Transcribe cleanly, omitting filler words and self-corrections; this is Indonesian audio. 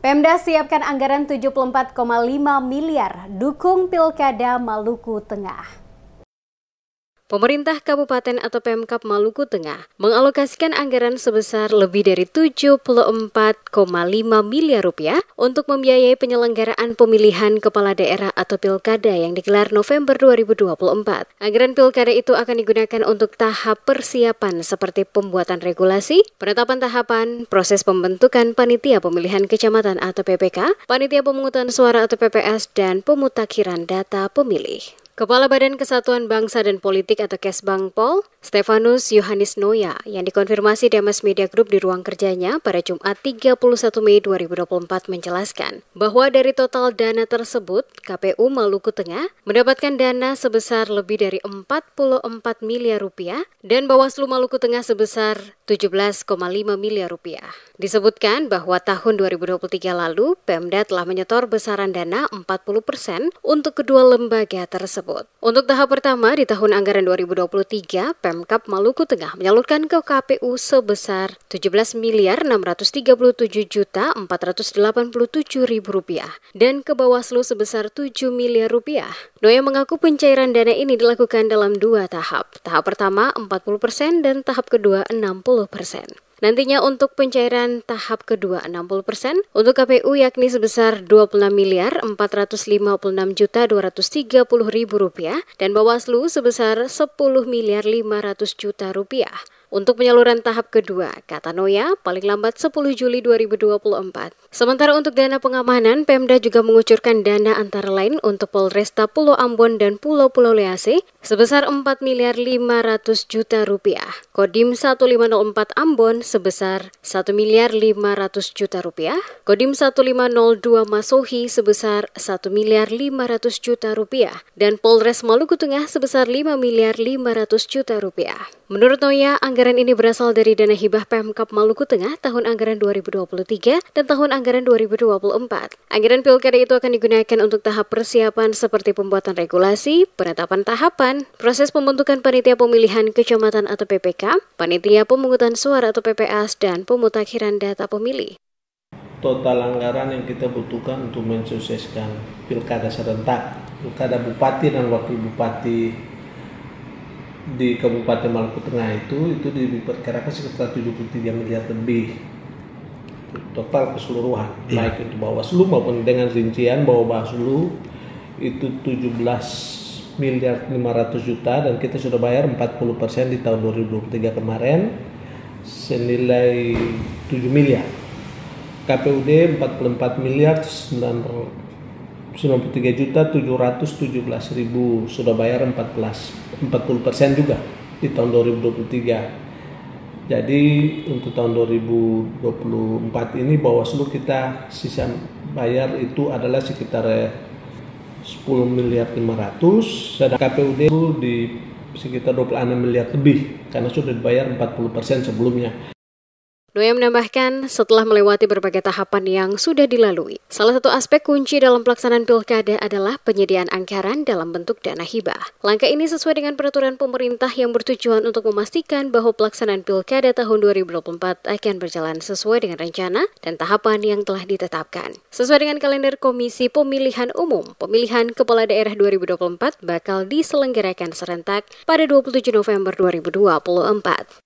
Pemda siapkan anggaran 74,5 miliar dukung Pilkada Maluku Tengah. Pemerintah Kabupaten atau Pemkab Maluku Tengah mengalokasikan anggaran sebesar lebih dari 74,5 miliar rupiah untuk membiayai penyelenggaraan pemilihan kepala daerah atau pilkada yang digelar November 2024. Anggaran pilkada itu akan digunakan untuk tahap persiapan seperti pembuatan regulasi, penetapan tahapan, proses pembentukan panitia pemilihan kecamatan atau PPK, panitia pemungutan suara atau PPS, dan pemutakhiran data pemilih. Kepala Badan Kesatuan Bangsa dan Politik atau Kesbangpol, Stefanus Yohanes Noya, yang dikonfirmasi Demes Media Group di ruang kerjanya pada Jumat 31 Mei 2024 menjelaskan bahwa dari total dana tersebut, KPU Maluku Tengah mendapatkan dana sebesar lebih dari 44 miliar rupiah dan Bawaslu Maluku Tengah sebesar 17,5 miliar rupiah. Disebutkan bahwa tahun 2023 lalu, Pemda telah menyetor besaran dana 40% untuk kedua lembaga tersebut. Untuk tahap pertama di tahun anggaran 2023, Pemkab Maluku Tengah menyalurkan ke KPU sebesar Rp17.637.487.000 dan ke Bawaslu sebesar Rp7 miliar. Noya mengaku pencairan dana ini dilakukan dalam 2 tahap. Tahap pertama 40% dan tahap kedua 60%. Nantinya untuk pencairan tahap kedua 60% untuk KPU yakni sebesar Rp26.456.230.000 dan Bawaslu sebesar Rp10.500.000.000. Untuk penyaluran tahap kedua, kata Noya, paling lambat 10 Juli 2024. Sementara untuk dana pengamanan, Pemda juga mengucurkan dana antara lain untuk Polresta Pulau Ambon dan Pulau-Pulau Lease sebesar Rp4.500.000.000, Kodim 1504 Ambon sebesar Rp1.500.000.000, Kodim 1502 Masohi sebesar Rp1.500.000.000, dan Polres Maluku Tengah sebesar Rp5.500.000.000. Menurut Noya, anggaran ini berasal dari dana hibah Pemkab Maluku Tengah tahun anggaran 2023 dan tahun anggaran 2024. Anggaran pilkada itu akan digunakan untuk tahap persiapan seperti pembuatan regulasi, penetapan tahapan, proses pembentukan panitia pemilihan kecamatan atau PPK, panitia pemungutan suara atau PPS, dan pemutakhiran data pemilih. Total anggaran yang kita butuhkan untuk mensukseskan pilkada serentak, pilkada bupati dan wakil bupati di Kabupaten Maluku Tengah itu diperkirakan sekitar 73 miliar lebih total keseluruhan, baik itu Bawaslu maupun dengan rincian bahwa Bawaslu itu 17 miliar 500 juta dan kita sudah bayar 40% di tahun 2023 kemarin senilai 7 miliar. KPUD 44 miliar 93.717.000 sudah bayar 40% juga di tahun 2023. Jadi untuk tahun 2024 ini Bawaslu kita sisa bayar itu adalah sekitar 10 miliar 500, sedangkan KPUD itu di sekitar 26 miliar lebih karena sudah dibayar 40% sebelumnya. Noya menambahkan, setelah melewati berbagai tahapan yang sudah dilalui, salah satu aspek kunci dalam pelaksanaan pilkada adalah penyediaan anggaran dalam bentuk dana hibah. Langkah ini sesuai dengan peraturan pemerintah yang bertujuan untuk memastikan bahwa pelaksanaan pilkada tahun 2024 akan berjalan sesuai dengan rencana dan tahapan yang telah ditetapkan. Sesuai dengan kalender Komisi Pemilihan Umum, pemilihan Kepala Daerah 2024 bakal diselenggarakan serentak pada 27 November 2024.